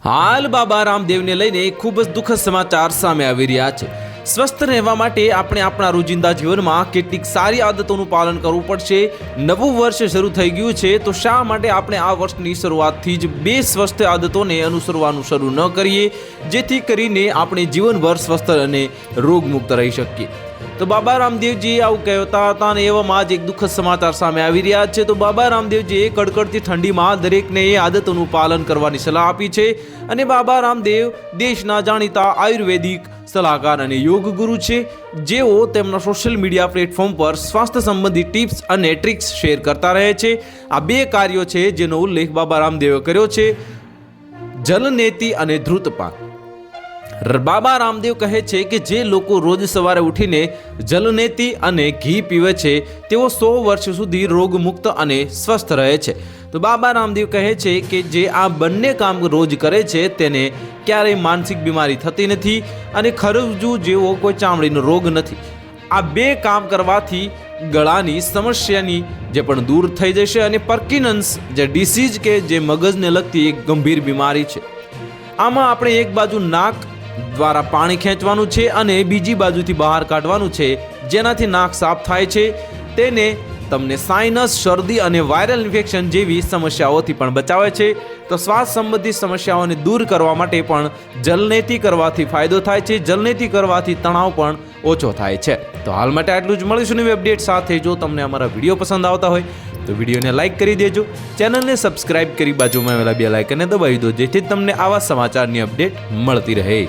હાલ બાબા રામદેવને લઈને ખૂબ જ દુઃખદ સમાચાર સામે આવી રહ્યા છે। સ્વસ્થ રહેવા માટે આપણે આપણા રોજિંદા જીવનમાં કેટલીક સારી આદતોનું પાલન કરવું પડશે। નવું વર્ષ શરૂ થઈ ગયું છે તો શા માટે આપણે આ વર્ષની શરૂઆતથી જ બે સ્વસ્થ આદતોને અનુસરવાનું શરૂ ન કરીએ, જેથી કરીને આપણે જીવનભર સ્વસ્થ અને રોગમુક્ત રહી શકીએ। તો બાબા રામદેવજી આવું કહેતા હતા અને એવામાં જ એક દુઃખદ સમાચાર સામે આવી રહ્યા છે। તો બાબા રામદેવજીએ કડકડતી ઠંડીમાં દરેકને એ આદતોનું પાલન કરવાની સલાહ આપી છે અને બાબા રામદેવ દેશના જાણીતા આયુર્વેદિક સલાહકાર અને યોગ ગુરુ છે, જેઓ તેમના સોશિયલ મીડિયા પ્લેટફોર્મ પર સ્વાસ્થ્ય સંબંધી ટિપ્સ અને ટ્રિક્સ શેર કરતા રહે છે। આ બે કાર્યો છે જેનો ઉલ્લેખ બાબા રામદેવે કર્યો છે, જલનેતિ અને ધૃતપાન। બાબા રામદેવ કહે છે કે જે લોકો રોજ સવારે ઉઠીને જલનેતિ અને ઘી પીવે છે તેઓ 100 વર્ષ સુધી રોગમુક્ત અને સ્વસ્થ રહે છે। તો બાબા રામદેવ કહે છે કે જે આ બંને કામ રોજ કરે છે તેને ક્યારેય માનસિક બીમારી થતી નથી અને ખરજવું જેવો કોઈ ચામડીનો રોગ નથી। આ બે કામ કરવાથી ગળાની સમસ્યાની જે પણ દૂર થઈ જશે અને પાર્કિન્સન્સ જે ડિસીઝ કે જે મગજને લગતી એક ગંભીર બીમારી છે, આમાં આપણે એક બાજુ નાક દ્વારા પાણી ખેંચવાનું છે અને બીજી બાજુથી બહાર કાઢવાનું છે, જેનાથી નાક સાફ થાય છે। તેને તમને સાઇનસ, શરદી અને વાયરલ ઇન્ફેક્શન જેવી સમસ્યાઓથી પણ બચાવે છે। તો શ્વાસ સંબંધી સમસ્યાઓને દૂર કરવા માટે પણ જલનેતિ કરવાથી ફાયદો થાય છે। જલનેતિ કરવાથી તણાવ પણ ઓછો થાય છે। તો હાલ માટે આટલું જ, મળીશું નવી અપડેટ સાથે। જો તમને અમારા વિડીયો પસંદ આવતા હોય તો વિડીયોને લાઇક કરી દેજો, ચેનલને સબસ્ક્રાઇબ કરી બાજુમાં આવેલા બેલ આઇકનને દબાવી દો, જેથી તમને આવા સમાચારની અપડેટ મળતી રહે।